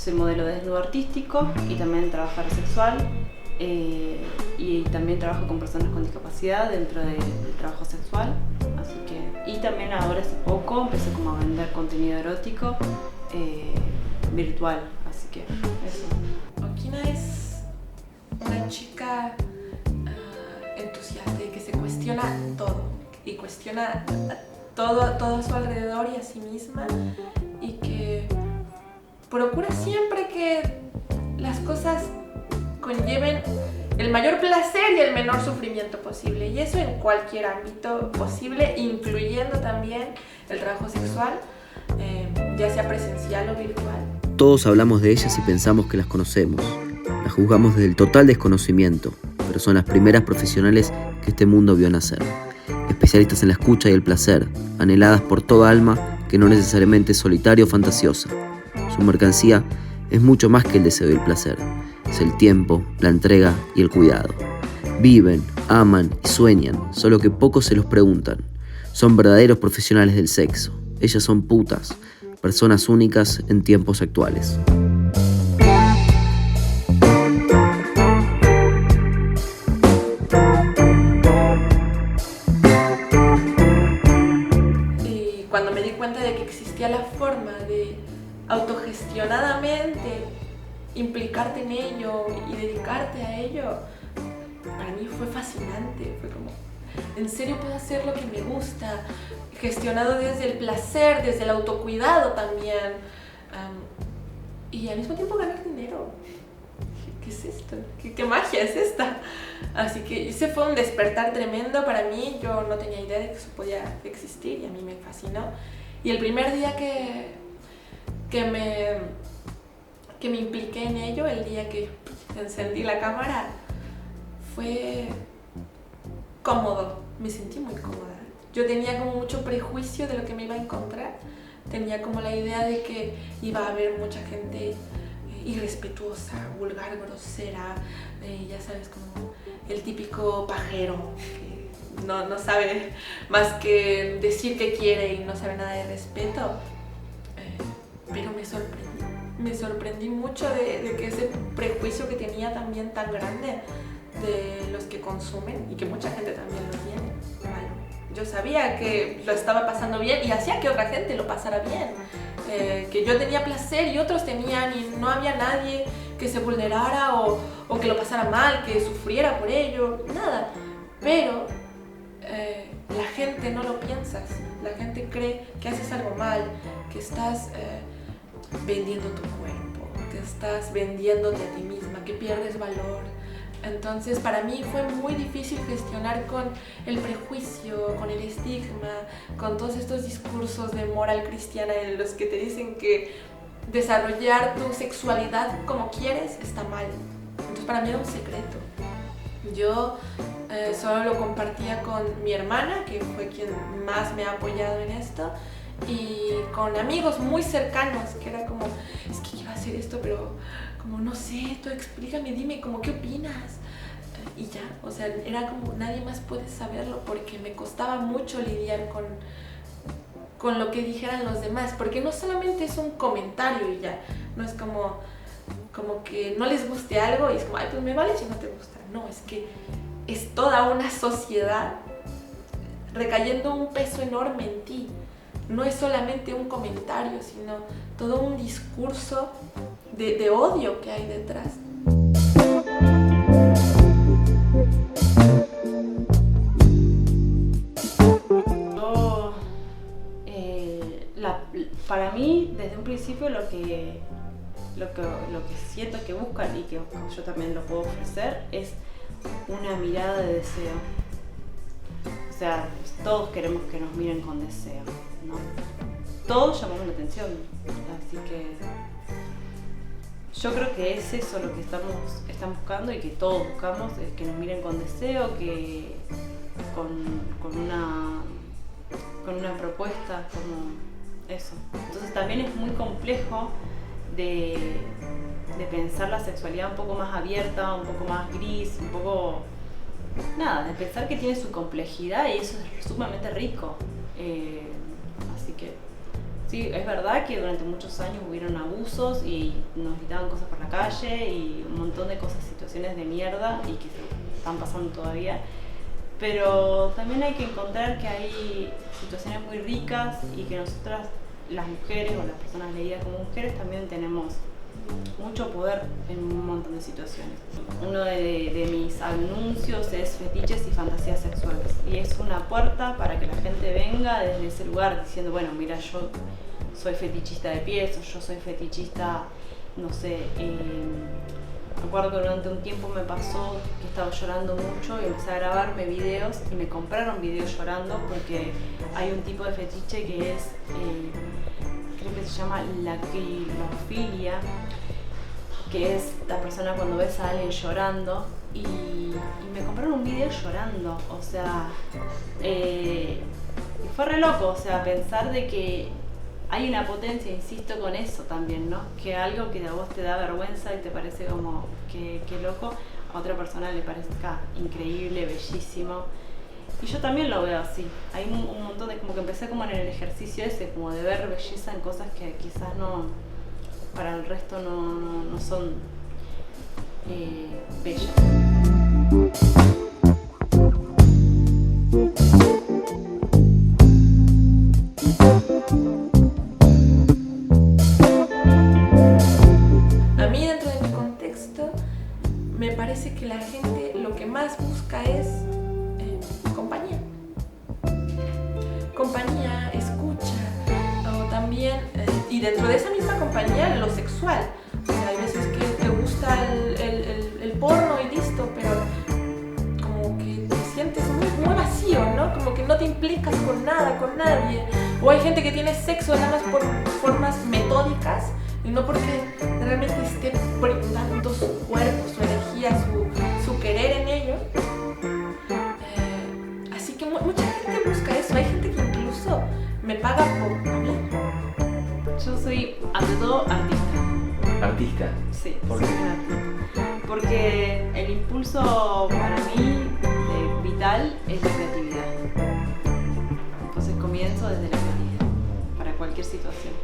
soy modelo de desnudo artístico y también trabajadora sexual. Y también trabajo con personas con discapacidad dentro del trabajo sexual. Así que, y también ahora hace poco empecé como a vender contenido erótico virtual. Así que eso. Okina es una chica entusiasta y que se cuestiona todo. Y cuestiona todo a su alrededor y a sí misma. Y que procura siempre que las cosas conlleven el mayor placer y el menor sufrimiento posible, y eso en cualquier ámbito posible, incluyendo también el trabajo sexual, ya sea presencial o virtual. Todos hablamos de ellas y pensamos que las conocemos. Las juzgamos desde el total desconocimiento, pero son las primeras profesionales que este mundo vio nacer. Especialistas en la escucha y el placer, anheladas por toda alma que no necesariamente es solitaria o fantasiosa. Su mercancía es mucho más que el deseo y el placer. Es el tiempo, la entrega y el cuidado. Viven, aman y sueñan, solo que pocos se los preguntan. Son verdaderos profesionales del sexo. Ellas son putas, personas únicas en tiempos actuales. Y cuando me di cuenta de que existía la forma de autogestionadamente implicarte en ello y dedicarte a ello, para mí fue fascinante. Fue como, en serio puedo hacer lo que me gusta, gestionado desde el placer, desde el autocuidado también, y al mismo tiempo ganar dinero. ¿Qué es esto? ¿Qué magia es esta? Así que ese fue un despertar tremendo para mí. Yo no tenía idea de que eso podía existir y a mí me fascinó. Y el primer día que me impliqué en ello, el día que encendí la cámara, fue cómodo, me sentí muy cómoda. Yo tenía como mucho prejuicio de lo que me iba a encontrar, tenía como la idea de que iba a haber mucha gente irrespetuosa, vulgar, grosera, ya sabes, como el típico pajero que no sabe más que decir que quiere y no sabe nada de respeto, pero me sorprendí mucho de que ese prejuicio que tenía también tan grande de los que consumen, y que mucha gente también lo tiene. Yo sabía que lo estaba pasando bien y hacía que otra gente lo pasara bien, que yo tenía placer y otros tenían, y no había nadie que se vulnerara o que lo pasara mal, que sufriera por ello, nada. Pero la gente no lo piensa así. La gente cree que haces algo mal, que estás vendiendo tu cuerpo, que estás vendiéndote a ti misma, que pierdes valor. Entonces para mí fue muy difícil gestionar con el prejuicio, con el estigma, con todos estos discursos de moral cristiana en los que te dicen que desarrollar tu sexualidad como quieres está mal. Entonces para mí era un secreto. Yo solo lo compartía con mi hermana, que fue quien más me ha apoyado en esto, y con amigos muy cercanos, que era como, es que quiero hacer esto, pero como no sé, tú explícame, dime, como qué opinas, y ya, o sea, era como nadie más puede saberlo, porque me costaba mucho lidiar con lo que dijeran los demás, porque no solamente es un comentario y ya, no es como que no les guste algo y es como, ay, pues me vale si no te gusta. No, es que es toda una sociedad recayendo un peso enorme en ti. No es solamente un comentario, sino todo un discurso de odio que hay detrás. Para mí, desde un principio, lo que siento que buscan y que yo también lo puedo ofrecer es una mirada de deseo. O sea, todos queremos que nos miren con deseo, ¿no? Todos llamamos la atención, así que yo creo que es eso lo que están buscando y que todos buscamos, es que nos miren con deseo, que con una propuesta como eso. Entonces también es muy complejo de pensar la sexualidad un poco más abierta, un poco más gris, un poco... Nada, de pensar que tiene su complejidad y eso es sumamente rico. Así que Sí, es verdad que durante muchos años hubieron abusos y nos gritaban cosas por la calle y un montón de cosas, situaciones de mierda y que están pasando todavía. Pero también hay que encontrar que hay situaciones muy ricas y que nosotras, las mujeres o las personas leídas como mujeres, también tenemos mucho poder en un montón de situaciones. Uno de mis anuncios es fetiches y fantasías sexuales y es una puerta para que la gente venga desde ese lugar diciendo, bueno, mira, yo soy fetichista de pies o yo soy fetichista, no sé, me acuerdo que durante un tiempo me pasó que estaba llorando mucho y empecé a grabarme videos y me compraron videos llorando porque hay un tipo de fetiche que es, creo que se llama lacrimofilia, que es la persona cuando ves a alguien llorando y me compraron un video llorando, o sea, y fue re loco, o sea, pensar de que hay una potencia, insisto con eso también, ¿no? Que algo que a vos te da vergüenza y te parece como que loco, a otra persona le parezca increíble, bellísimo. Y yo también lo veo así. Hay un montón de, como que empecé como en el ejercicio ese, como de ver belleza en cosas que quizás no, para el resto no son bellas. A mí, dentro de mi contexto, me parece que la gente lo que más busca es compañía. Compañía, escucha, o también, y dentro de esa misma compañía, lo sexual. O sea, hay veces que te gusta el porno y listo, pero como que te sientes muy vacío, ¿no? Como que no te implicas con nada, con nadie. O hay gente que tiene sexo nada más por formas metódicas y no porque realmente esté brindando su cuerpo, su energía, su querer en ello. Así que mucha gente busca eso. Hay gente que incluso me paga por hablar. Yo soy, ante todo, artista. ¿Artista? Sí, ¿Por soy qué? una artista. Porque el impulso para mí vital es la creatividad. Entonces comienzo desde la creatividad, para cualquier situación.